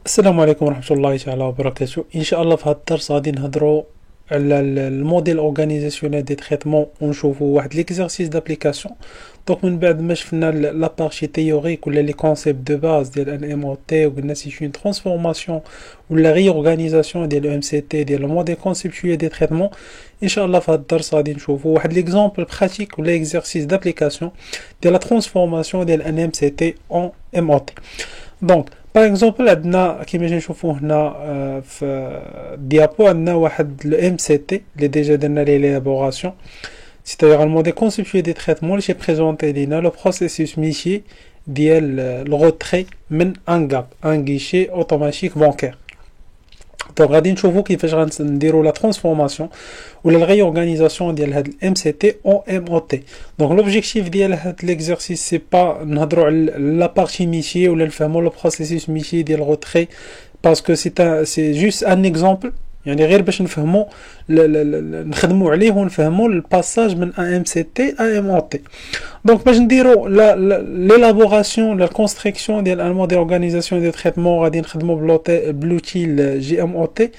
السلام عليكم ورحمة الله تعالى وبركاته. إن شاء الله في هذا الدرس غادي نهضروا على الموديل اورغانيزاسيونيل دي تريتمون ونشوفوا واحد ليكزارسيس دابليكاسيون. دونك من بعد ما شفنا لا بارتي تيوريك ولا لي كونسيبت دو باز ديال ان ام او تي وقلنا سي اون ترانسفورماسيون ولا ري اورغانيزاسيون ديال ام سي تي ديال الموديل كونسيبتويل دي تريتمون. ان شاء الله في هذا الدرس غادي نشوفوا واحد ليكزامبل براتيك ولا اكزارسيس دابليكاسيون ديال لا ترانسفورماسيون ديال ان ام سي تي اون ام او تي. دونك باغ اكزومبل عندنا كيما نشوفوا هنا في الديابو عندنا واحد لو ام سي تي اللي ديجا درنا ليه ليلابوراسيون، c'est-à-dire un modèle conceptuel des traitements اللي présenté لينا لو بروسيسوس ميتي ديال الغوتري من ان غاب ان غيشي اوتوماتيك بانكير. دونك غادي نشوفوا كيفاش غنديروا لا ترانسفورماسيون ولا الغي اورغانيزاسيون ديال هاد الام سي تي اون ام او تي. دونك لوبجيكتيف ديال هاد ليكزارسيس سي با نهضروا على لا بارتي ميتي ولا نفهموا لو بروسيسوس ميتي ديال الغوتري باسكو سي جوست ان اكزامبل، يعني غير باش نفهموا نخدموا عليه ونفهموا الباساج من ام سي تي ا ام او تي. دونك باش نديروا ليلابوراسيون لا كونستركسيون ديال ان موديل اورغانيزاسيون دي تريتمون غادي نخدموا بلوتيل جي ام او تي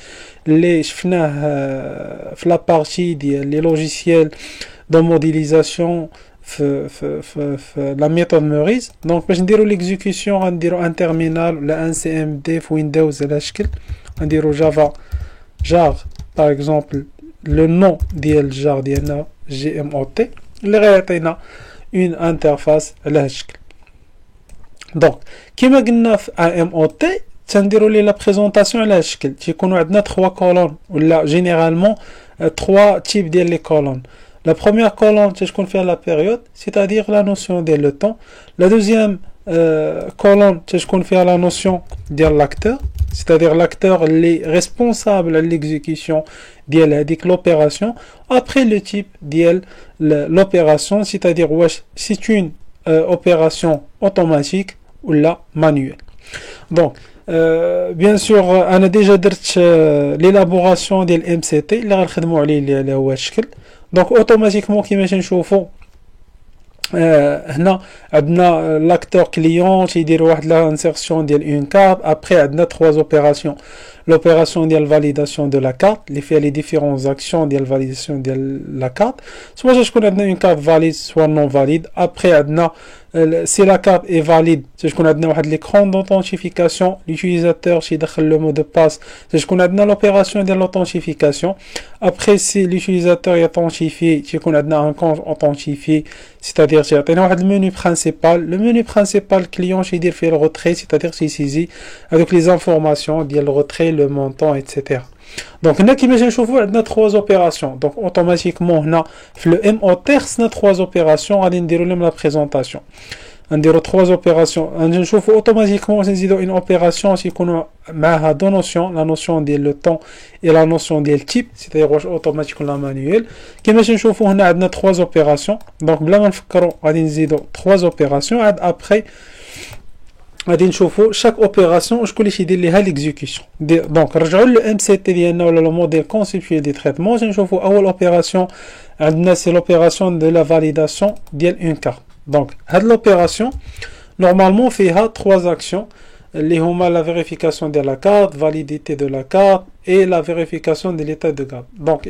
اللي شفناه في لا بارتي ديال لي لوجيسيال دو موديليزاسيون في لا ميثود موريز. دونك باش نديروا ليكزيكسيون غنديروا ان تيرمينال ولا ان سي ام دي في ويندوز على شكل غنديروا جافا jar par exemple le nom ديال jar ديالنا جي ام او تي اللي غيعطينا اون انترفاس على هذا الشكل. دونك كما قلنا في ا ام او تي تنديروا لي لا بريزونطاسيون على هذا الشكل، تيكونوا عندنا 3 كولون ولا جينيرالمون 3 تيب ديال لي كولون. La première colonne تكون فيها la période, c'est-à-dire la notion de le temps. La deuxième colonne تكون فيها la notion ديال l'acteur, c'est-à-dire l'acteur اللي responsable à l'exécution ديال هذيك l'opération. Après le type ديال l'opération, c'est-à-dire واش c'est une opération automatique ou la manuelle. Donc bien sûr انا ديجا درت l'élaboration ديال MCT اللي غنخدموا عليه اللي هو الشكل. دونك اوتوماتيكمون كيما تنشوفوا هنا عندنا لاكتور كليون تيدير واحد لا انسيرسيون ديال اون كارت. ابري عندنا 3 اوبيراسيون، l'opération ديال validation de la carte اللي فيها لي ديفيرونس اكسيون ديال validation ديال لا كارت، سواء تكون عندنا اون كارت فاليد سواء نون فاليد. ابري عندنا si la carte est valide تكون عندنا واحد l'écran d'authentification، l'utilisateur تيدخل le mot de passe تكون عندنا l'opération ديال l'authentification. après si l'utilisateur est authentifié تكون عندنا un compte authentifié، c'est-à-dire تعطينا واحد المنيو principal. le menu principal client يدير فيه le retrait، c'est-à-dire تيسيزي avec les informations ديال le retrait le montant etc. Donc هنا كيما نشوفوا عندنا 3 اوبيراسيون. دونك اوتوماتيكمون هنا في لو ام او تي خصنا 3 اوبيراسيون غادي نديروا لهم لا بريزونطاسيون. نديروا 3 اوبيراسيون غادي نشوفوا اوتوماتيكمون نزيدوا اون اوبيراسيون تيكونوا معها دو نوسيون، لا نوسيون ديال لو طون اي لا نوسيون ديال تيب، c'est-à-dire واش اوتوماتيك ولا مانيويل. كيما نشوفوا هنا عندنا 3 اوبيراسيون. دونك بلا ما نفكروا غادي نزيدوا 3 اوبيراسيون. عاد ابري غادي نشوفوا شاك اوبيراسيون شكون اللي تيدير ليها ليكزيكسيون. دونك نرجعوا للام سي تي ديالنا ولا لو موديل كونسيبتويل دي تريتمون. نشوفوا اول اوبيراسيون عندنا سي لوبيراسيون دو لا فاليداسيون ديال اون كارت. دونك هاد لوبيراسيون نورمالمون فيها 3 اكسيون اللي هما لا فيريفيكاسيون ديال لا كارت، فاليديتي دو لا كارت et la vérification de l'état de GAP. Donc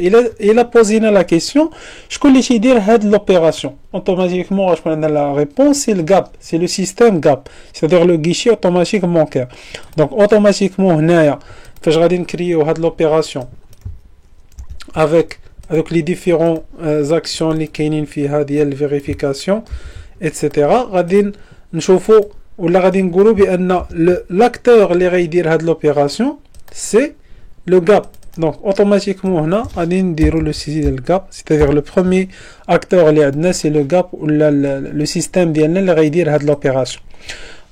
il a posé la question شكون اللي تيدير هاد l'opération. automatiquement غتكون عندنا la réponse c'est le GAP, c'est le système GAP, c'est-à-dire le guichet automatique bancaire. donc automatiquement هنايا فاش غادي نكريو هاد l'opération avec les différents actions اللي كاينين فيها ديال vérification etc. غادي نشوفوا ولا غادي نقولوا بان l'acteur اللي غيدير هاد l'opération c'est le gap. Donc automatiquement هنا غادي نديروا لو سيزي ديال الجاب، c'est-à-dire le premier acteur اللي عندنا c'est le gap ولا le système ديالنا اللي غيدير هاد l'opération.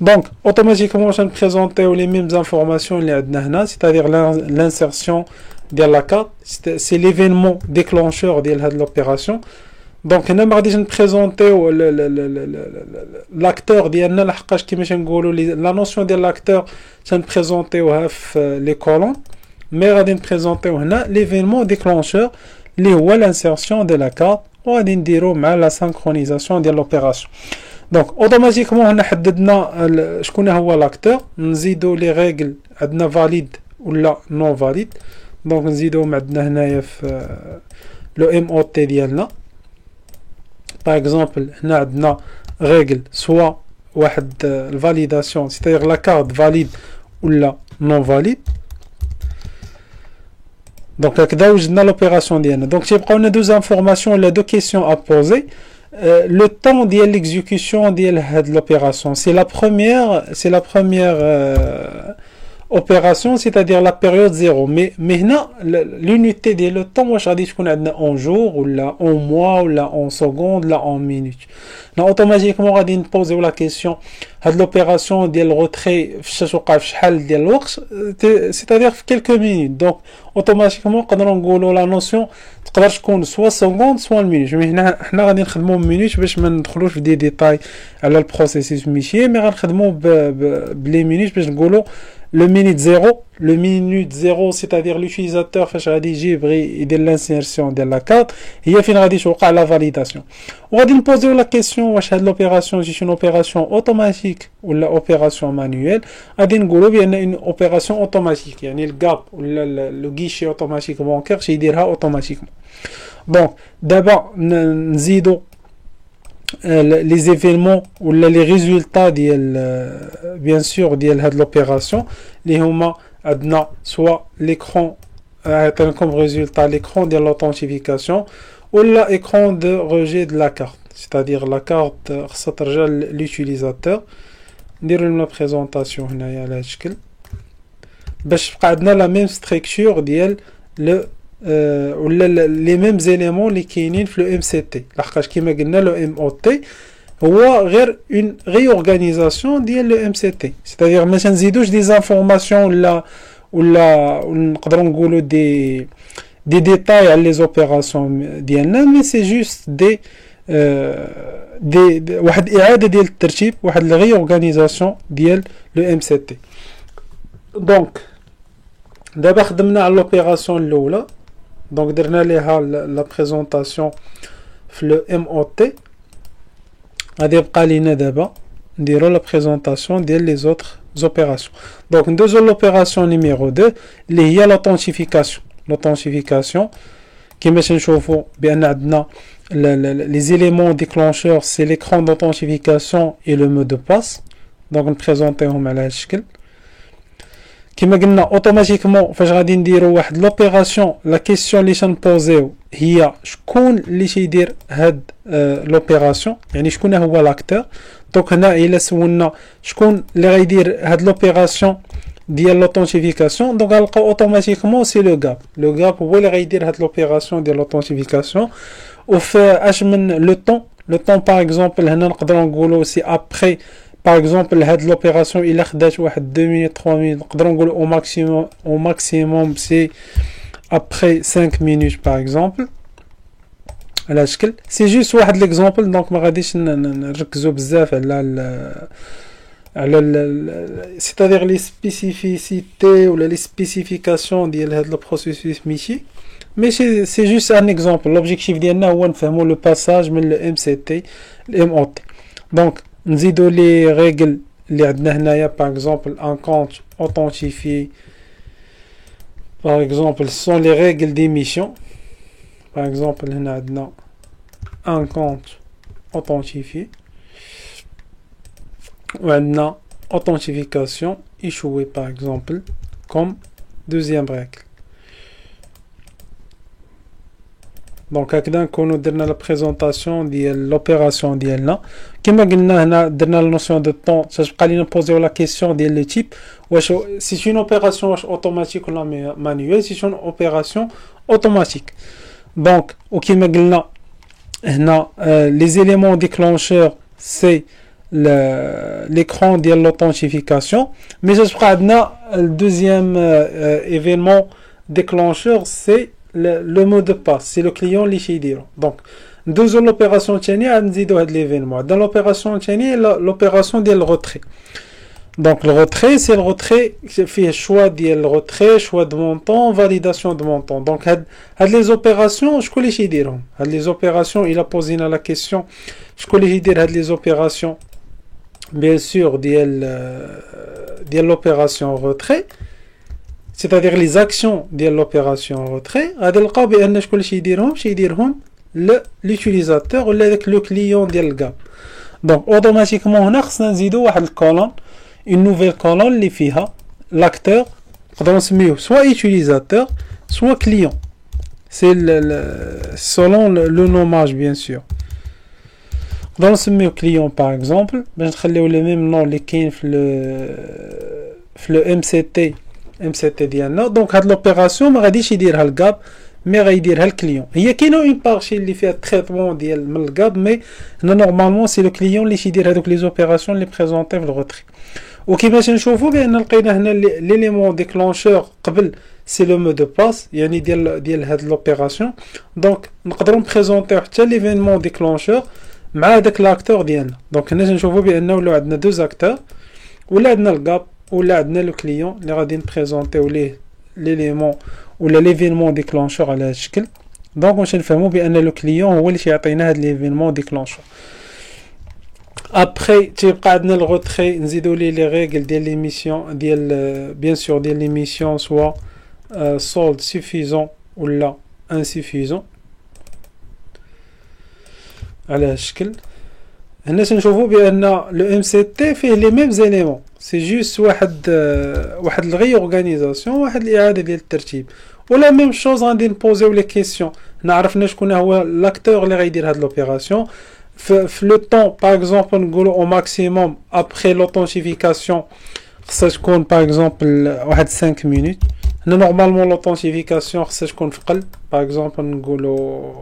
donc automatiquement غنبريزونطيو les mêmes informations اللي عندنا هنا، c'est-à-dire l'insertion ديال la carte c'est l'événement déclencheur ديال هاد l'opération. donc هنا ما غاديش نبريزونطيو l'acteur ديالنا لحقاش كيما تنقولوا la notion ديال l'acteur تنبريزونطيوها في les colonnes. mais غادي نبريزونطيو هنا l'événement déclencheur اللي هو l'insertion de la carte وغادي نديرو مع la synchronisation ديال l'opération. دونك اوتوماتيكمون هنا حددنا شكون هو لاكتور. نزيدو لي ريغل عندنا فاليد ولا نون فاليد. دونك نزيدوهم عندنا هنايا في لو ام او تي ديالنا. باغ اكزومبل هنا عندنا ريغل سوا واحد الفاليداسيون سيتاير لا كارت فاليد ولا نون فاليد. دونك هكذا وجدنا لوبيراسيون ديالنا. دونك تيبقاو لنا دوز انفورماسيون ولا دو كيسيون ا بوزي. Le temps de l'exécution de l'opération, c'est la première opération, c'est-à-dire la période 0. Mais maintenant, l'unité de le temps, moi, je dis qu'on a en jour, ou là, en mois, ou là, en secondes, là, en minutes. Donc, automatiquement, on va poser la question de l'opération de retrait, c'est-à-dire quelques minutes. Donc, automatiquement, quand on a la notion, تقدر تكون سوا سكوند سوا المينوت. مي حنا غادي نخدمو بمينوت باش ما ندخلوش في دي ديتاي على البروسيسوس ميشي، مي غنخدمو بلي مينوت باش نقولو لو مينوت زيرو. لو مينوت زيرو سيتادير لوتيليزاتور فاش غادي يجي يبغي يدير لانسيرسيون ديال لا كارت، هي فين غادي توقع لا فاليداسيون. وغادي نبوزيو لا كيسيون واش هاد لوبيراسيون جي اون اوبيراسيون اوتوماتيك ولا اوبيراسيون مانيويل. غادي نقولو بان اون اوبيراسيون اوتوماتيك، يعني الكاب ولا لو غيشي اوتوماتيك بونكير شي يديرها اوتوماتيكمون. دونك دابا نزيدو les événements ou les résultats bien sûr ديال هاد l'opération اللي هما عندنا soit l'écran comme résultat l'écran de l'authentification ou l'écran de rejet de la carte, c'est-à-dire la carte خاصها ترجع l'utilisateur. نديرو la présentation هنايا على هاد الشكل باش تبقى عندنا la même structure ديال ولا لي ميم زيليمون اللي كاينين في لو ام سي تي. لحقاش كيما قلنا لو ام او تي هو غير اون ريورغانيزاسيون ديال لو ام سي تي، سيتادير ما تنزيدوش دي زانفورماسيون ولا نقدروا نقولوا دي ديتاي على لي زوبيراسيون ديالنا، مي سي جوست دي واحد اعاده ديال الترتيب، واحد ريورغانيزاسيون ديال لو ام سي تي. دونك دابا خدمنا على لوبيراسيون الاولى، دونك درنا ليها لا بريزونطاسيون في لو ام او تي. غادي يبقى لينا دابا نديرو لا بريزونطاسيون ديال لي زوطخ زوبيراسيون. دونك ندوزو لوبيراسيون نيميرو 2 اللي هي لوثنتيفيكاسيون. لوثنتيفيكاسيون كيما تنشوفو بان عندنا لي زيليمون ديكلونشور سي ليكران d'authentification et le mot de passe. دونك نبريزونطيهم على هذا الشكل. كما قلنا اوتوماتيكمون فاش غادي نديرو واحد لوبيراسيون لا كيسيون اللي تنبوزيو هي شكون اللي تيدير هاد لوبيراسيون، يعني شكون هو لاكتور. دونك هنا الا سولنا شكون اللي غيدير هاد لوبيراسيون ديال لوثنتيفيكاسيون، دونك غنلقاو اوتوماتيكمون سي لو غاب. لو غاب هو اللي غيدير هاد لوبيراسيون ديال لوثنتيفيكاسيون. وفي اش من لو طون باغ اكزومبل هنا نقدروا نقولوا سي ابري باغ اكزومبل هاد لوبيراسيون الا خدات واحد 2 مينوت 3 مينوت نقدروا نقولوا او ماكسيموم سي ابري 5 مينوت باغ اكزومبل على هالشكل. سي جوست واحد ليكزومبل، دونك ما غاديش نركزوا بزاف على سيتادير لي سبيسيفيسيتي ولا لي سبيسيفيكاسيون ديال هاد لو بروسيسوس ميشي، مي سي جوست ان اكزومبل. لوبجيكتيف ديالنا هو نفهموا لو باساج من لو ام سي تي لام او تي. دونك نزيدو لي ريغل اللي عندنا هنايا باغ اكزومبل ان كونت اوثنتيفي باغ اكزومبل سون لي ريغل دي ميسيون. باغ اكزومبل هنا عندنا ان كونت اوثنتيفي وعندنا authentification échouée par exemple comme deuxième règle. دونك هكذا نكونوا درنا لا بريزونطاسيون ديال لوبيراسيون ديالنا. كما قلنا هنا درنا لا نوسيون دو طون باش تبقى لينا نبوزيو لا كيسيون ديال لو تيب، واش سي اون اوبيراسيون واش اوتوماتيك ولا مانيويل. سي اون اوبيراسيون اوتوماتيك. دونك وكما قلنا هنا لي زيليمون ديكلونشور سي l'écran de l'authentification, mais je crois que le deuxième événement déclencheur c'est le mot de passe, c'est le client qui dit. Donc dans l'opération tchani on dit de l'événement, dans l'opération tchani l'opération de retrait. Donc le retrait, c'est le retrait, fait choix ديال retrait, choix de montant, validation de montant. Donc هاد les opérations, شكون اللي يديرهم؟ هاد les opérations, il a posé la question, شكون اللي يدير هاد les opérations? Bien sûr ديال l'opération retrait, c'est-à-dire les actions ديال l'opération retrait, غادي نلقاو بان شكون اللي يديرهم l'utilisateur ولا داك le client ديال الكاب. Donc automatiquement هنا خصنا نزيدو واحد الكولون une nouvelle colonne اللي فيها l'acteur نقدروا نسميوه soit utilisateur soit client, c'est selon le nommage bien sûr. نقدروا نسميوه client par exemple باش نخليو لي ميم نون اللي كاين في لو MCT ديالنا. دونك هاد لوبيراسيون ما غاديش يديرها الكاب مي غيديرها الكليون. هي كاينه اون بارشي اللي فيها تريتمون ديال من الكاب مي هنا نورمالمون سي لو كليون اللي يدير هذوك لي زوبيراسيون اللي بريزونطي في الغوتري. وكيفاش نشوفوا بان لقينا هنا ليليمون ديكلونشور قبل سي لو مو دو باس يعني ديال هاد لوبيراسيون. دونك نقدروا نبريزونطيو حتى ليفينمون ديكلونشور مع هذاك لاكتور ديالنا. دونك هنا نشوفوا بان ولاو عندنا دو اكتور ولا عندنا الكاب ولا عندنا لو كليون اللي غادي نبريزونطيو ليه ليليمون ولا ليفينمون ديكلونشور على هذا الشكل. دونك واش نفهموا بان لو كليون هو اللي يعطينا هاد ليفينمون ديكلونشور. ابري تيبقى عندنا الغوتري نزيدو ليه لي ريغل ديال ليميسيون ديال بيان سور ديال ليميسيون سوا solde suffisant ولا insuffisant على هذا الشكل. هنا تنشوفوا بان لو ام سي تي فيه لي ميم زيليمون سي جوست واحد الغي اورغانيزاسيون واحد الاعاده ديال الترتيب ولا ميم شوز. غادي نبوزيو لي كيسيون نعرفنا شكون هو لاكتور اللي غيدير هاد لوبيراسيون في لو طون. باغ اكزومبل نقولوا او ماكسيموم ابري لوطونتيفيكاسيون خصها تكون باغ اكزومبل واحد 5 مينوت. هنا نورمالمون لوطونتيفيكاسيون خصها تكون في قل باغ اكزومبل نقولوا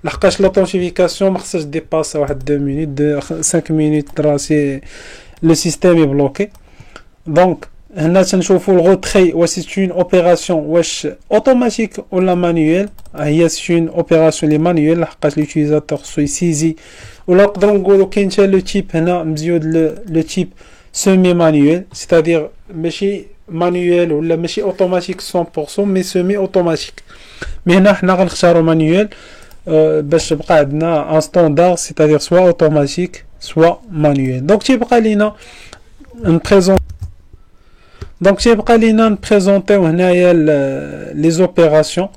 لحقاش لوطونتيفيكاسيون ما خصهاش ديباسي واحد 2 مينوت 5 مينوت راسي لو سيستيم يبلوكي. دونك هنا تنشوفوا الغوتري واش سي اون اوبيراسيون واش اوتوماتيك ولا مانيويل. هي سي اون اوبيراسيون لي مانيويل لحقاش لوتيليزاتور خصو يسيزي ولا نقدروا نقولوا كاين حتى لو تيب هنا مزيود لو تيب سيمي مانيويل سيتادير ماشي مانيويل ولا ماشي اوتوماتيك 100% مي سيمي اوتوماتيك. مي هنا حنا غنختاروا مانيويل باش تبقى عندنا ان ستاندار سيتادير سوا اوتوماتيك سوا مانيويل. دونك تيبقى لينا نبريزون نبريزونطيو هنايا لي زوبيراسيون.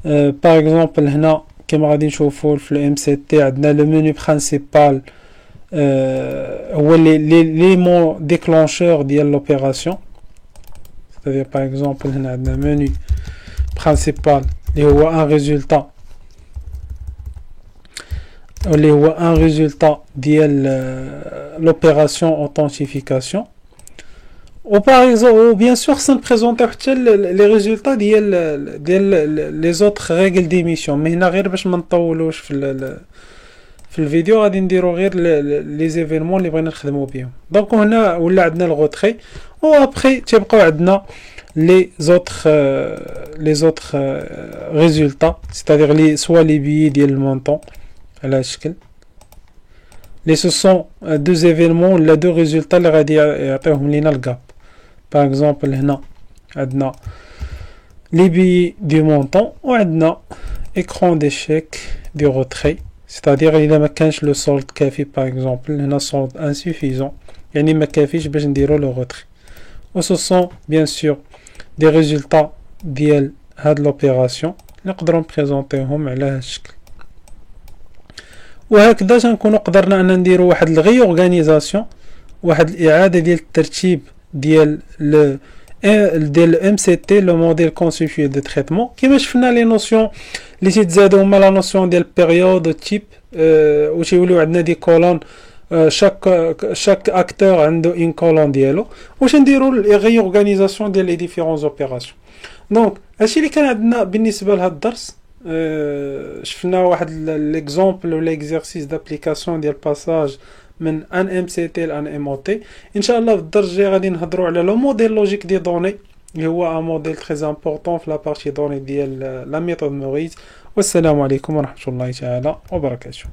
باغ اكزومبل هنا كما غادي نشوفوا في الام سي تي عندنا لو مينو برينسيبال هو لي مون ديكلونشور ديال لوبيراسيون. c'est-à-dire par exemple هنا عندنا مينو برينسيبال اللي هو ان ريزولتا اللي هو ان ريزولتا ديال لوبيراسيون اوثنتيفيكاسيون. و باغ اكزومبل بيان سور خصنا نبريزونطيو حتى لي ريزولتا ديال لي زوطخ ريغل ديميسيون. مي هنا غير باش ما نطولوش في الفيديو غادي نديرو غير لي زيفينمون اللي بغينا نخدمو بهم. دونك هنا ولا عندنا الغوتري و ابري تيبقاو عندنا لي زوطخ ريزولتا c'est-à-dire لي سوا لي بيي ديال المونطون على هذا الشكل لي سو سون دو زيفينمون ولا دو ريزولتا اللي غادي يعطيوهم لينا الكاب. باغ اكزومبل هنا عندنا لي بيي دو مونطون وعندنا اكرون ديشيك دو روتري c'est-à-dire الا ما كانش لو سولد كافي باغ اكزومبل هنا سولد انسوفيزون يعني ما كافيش باش نديرو لو روتري. و سو سون بيان سور دي ريزولتا ديال هاد لوبيراسيون نقدروا نبريزونطيوهم على هاد الشكل. وهكذا تنكونوا قدرنا ان نديروا واحد الغي اورغانيزاسيون واحد الاعاده ديال الترتيب ديال ام سي تي لو موديل كونسيبتويل دو تريتمون. كيما شفنا لي نوسيون اللي تيتزادوا هما لا نوسيون ديال بيريود تيب و تيوليو عندنا دي كولون chaque acteur عنده une colonne ديالو واش نديروا لي اورغانيزاسيون ديال لي ديفيرونز اوبيراسيون. دونك هادشي اللي كان عندنا بالنسبه لهاد الدرس. شفنا واحد ليكزامبل ولا اكزرسيس دابليكاسيون ديال باساج من ان ام سي تي لان ام او تي. ان شاء الله في الدرس الجاي غادي نهضروا على لو موديل لوجيك دي دوني اللي هو ان موديل تري امبورطون في لا بارتي دوني ديال لا ميثود موريس. والسلام عليكم ورحمه الله تعالى وبركاته.